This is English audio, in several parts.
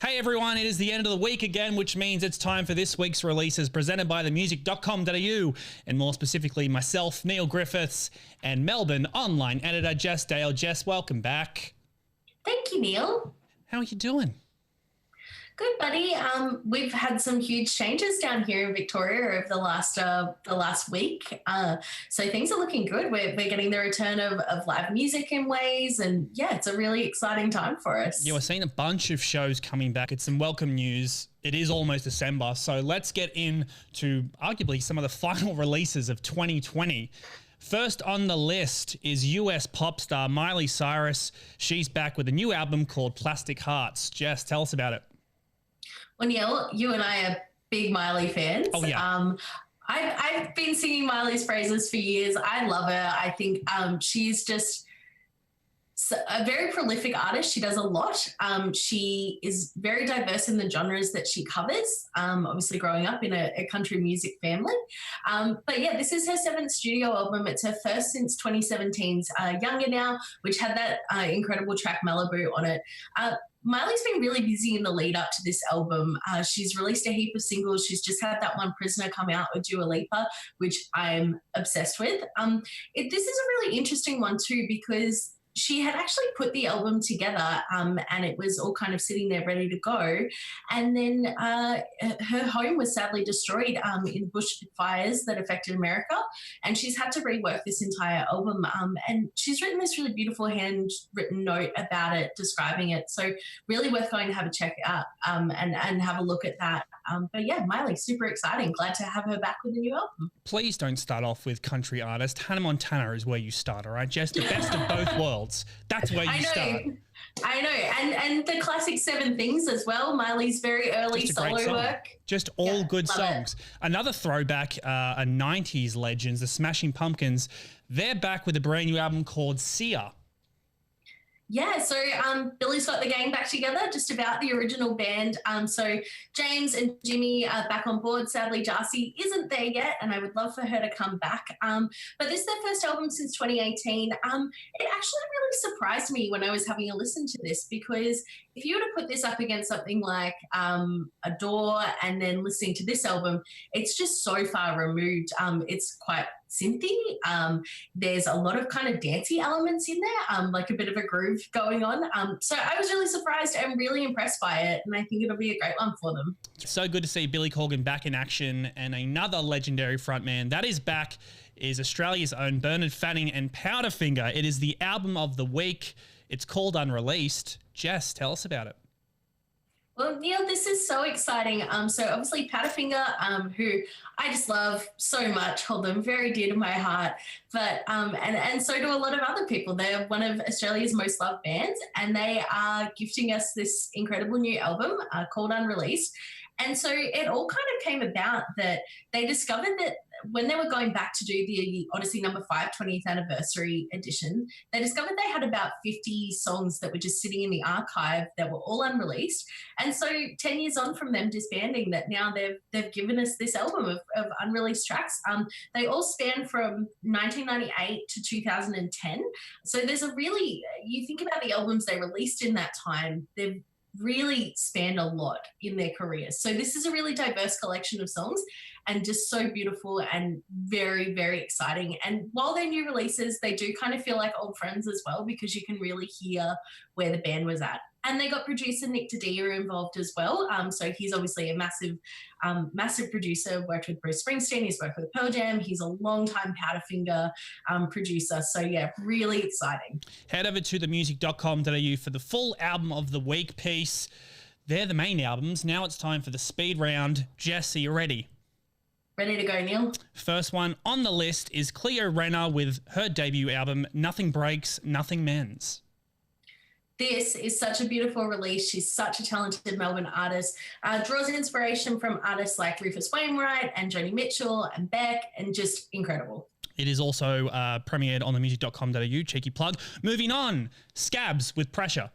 Hey everyone, it is the end of the week again, which means it's time for this week's releases presented by themusic.com.au and more specifically myself, Neil Griffiths, and Melbourne online editor Jess Dale. Jess, welcome back. Thank you, Neil. How are you doing? Good, buddy. We've had some huge changes down here in Victoria over the last week. So things are looking good. We're getting the return of live music in ways, and yeah, it's a really exciting time for us. Yeah, we're seeing a bunch of shows coming back. It's some welcome news. It is almost December, so let's get into arguably some of the final releases of 2020. First on the list is US pop star Miley Cyrus. She's back with a new album called Plastic Hearts. Jess, tell us about it. Well, Neil, you and I are big Miley fans. Oh, yeah. I've been singing Miley's praises for years. I love her. I think she's just a very prolific artist. She does a lot. She is very diverse in the genres that she covers, obviously growing up in a country music family. But yeah, this is her 7th studio album. It's her first since 2017's Younger Now, which had that incredible track Malibu on it. Miley's been really busy in the lead up to this album. She's released a heap of singles. She's just had that one Prisoner come out with Dua Lipa, which I'm obsessed with. This is a really interesting one too, because she had actually put the album together and it was all kind of sitting there ready to go. And then her home was sadly destroyed in bushfires that affected America. And she's had to rework this entire album. And she's written this really beautiful handwritten note about it, describing it. So really worth going to have a check out and have a look at that. But yeah, Miley, super exciting. Glad to have her back with a new album. Please don't start off with country artist. Hannah Montana is where you start, all right? Just the best of both worlds. That's where you start. I know. And the classic 7 Things as well. Miley's very early solo work. Just all good songs. Another throwback, a 90s legends, the Smashing Pumpkins. They're back with a brand new album called Sia. Yeah, so Billy's got the gang back together, just about the original band. So James and Jimmy are back on board. Sadly, Darcy isn't there yet, and I would love for her to come back. But this is their first album since 2018. It actually really surprised me when I was having a listen to this, because if you were to put this up against something like Adore and then listening to this album, it's just so far removed. It's quite synthy. There's a lot of kind of dancey elements in there, like a bit of a groove going on. So I was really surprised and really impressed by it, and I think it'll be a great one for them. So good to see Billy Corgan back in action, and another legendary frontman that is back is Australia's own Bernard Fanning and Powderfinger. It is the album of the week. It's called Unreleased. Jess, tell us about it. Well, Neil, this is so exciting. So obviously Powderfinger, who I just love so much, hold them very dear to my heart. But and so do a lot of other people. They're one of Australia's most loved bands, and they are gifting us this incredible new album called Unreleased. And so it all kind of came about that they discovered that when they were going back to do the Odyssey No. 5 20th anniversary edition, they discovered they had about 50 songs that were just sitting in the archive that were all unreleased. And so 10 years on from them disbanding, that now they've given us this album of unreleased tracks. They all span from 1998 to 2010. So there's you think about the albums they released in that time, they've really spanned a lot in their careers. So this is a really diverse collection of songs and just so beautiful and very, very exciting. And while they're new releases, they do kind of feel like old friends as well, because you can really hear where the band was at. And they got producer Nick Dadia involved as well. So he's obviously a massive producer, worked with Bruce Springsteen, he's worked with Pearl Jam, he's a long-time Powderfinger producer. So yeah, really exciting. Head over to themusic.com.au for the full album of the week piece. They're the main albums. Now it's time for the speed round. Jess, are you ready? Ready to go, Neil. First one on the list is Cleo Renner with her debut album, Nothing Breaks, Nothing Mends. This is such a beautiful release. She's such a talented Melbourne artist. Draws inspiration from artists like Rufus Wainwright and Joni Mitchell and Beck, and just incredible. It is also premiered on themusic.com.au. Cheeky plug. Moving on, Scabs with Pressure.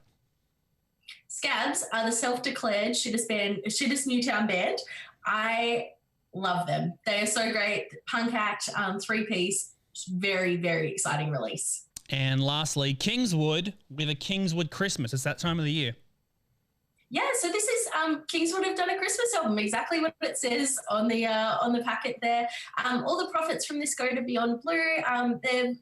Scabs are the self-declared shittest Newtown band. I love them. They are so great. Punk act, 3-piece. Very, very exciting release. And lastly, Kingswood with a Kingswood Christmas. It's that time of the year. Yeah, so this is Kingswood have done a Christmas album, exactly what it says on the packet there. All the profits from this go to Beyond Blue. They've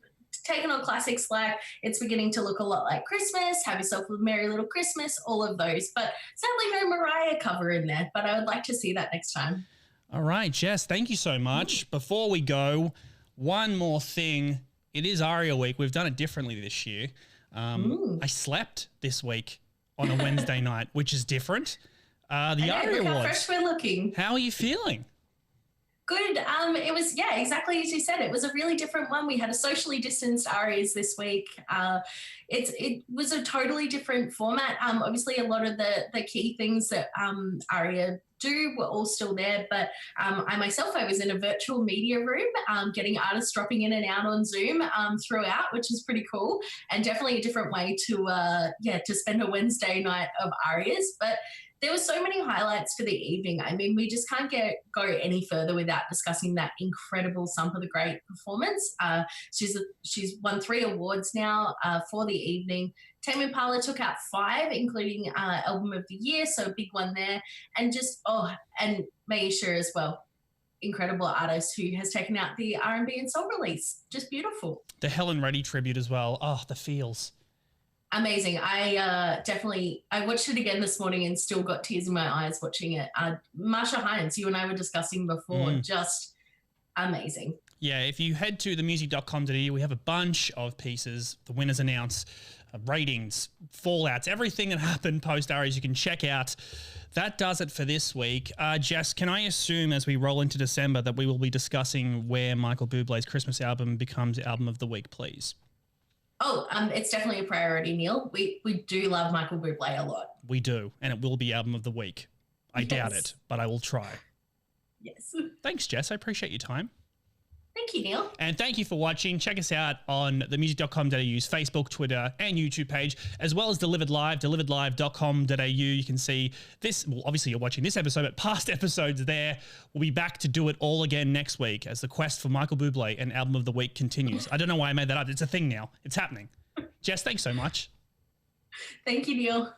taken on classics like It's Beginning to Look a Lot Like Christmas, Have Yourself a Merry Little Christmas, all of those. But sadly, no Mariah cover in there, but I would like to see that next time. All right, Jess, thank you so much. Before we go, one more thing. It is Aria week. We've done it differently this year. I slept this week on a Wednesday night, which is different. The Aria look how Awards. fresh we're looking. How are you feeling? Good. It was, yeah, exactly as you said. It was a really different one. We had a socially distanced Arias this week. It was a totally different format. Obviously, a lot of the key things that Aria do were all still there, but I was in a virtual media room getting artists dropping in and out on Zoom throughout, which is pretty cool, and definitely a different way to spend a Wednesday night of Arias. But there were so many highlights for the evening. I mean, we just can't go any further without discussing that incredible Sump of the Great performance. She's won 3 awards now for the evening. Tame Impala took out 5, including Album of the Year, so a big one there. And and Maisha as well, incredible artist who has taken out the R&B and soul release. Just beautiful. The Helen Reddy tribute as well. Oh, the feels. Amazing. I watched it again this morning and still got tears in my eyes watching it. Marsha Hines, you and I were discussing before, just amazing. Yeah, if you head to themusic.com.au, we have a bunch of pieces, the winners announced, ratings, fallouts, everything that happened post Arias you can check out. That does it for this week. Jess, can I assume as we roll into December that we will be discussing where Michael Bublé's Christmas album becomes album of the week, please? Oh, it's definitely a priority, Neil. We do love Michael Bublé a lot. We do, and it will be album of the week. I doubt it, but I will try. Yes. Thanks, Jess. I appreciate your time. Thank you, Neil. And thank you for watching. Check us out on themusic.com.au's Facebook, Twitter, and YouTube page, as well as Delivered Live, deliveredlive.com.au. You can see this. Well, obviously, you're watching this episode, but past episodes there. We'll be back to do it all again next week as the quest for Michael Bublé and Album of the Week continues. I don't know why I made that up. It's a thing now. It's happening. Jess, thanks so much. Thank you, Neil.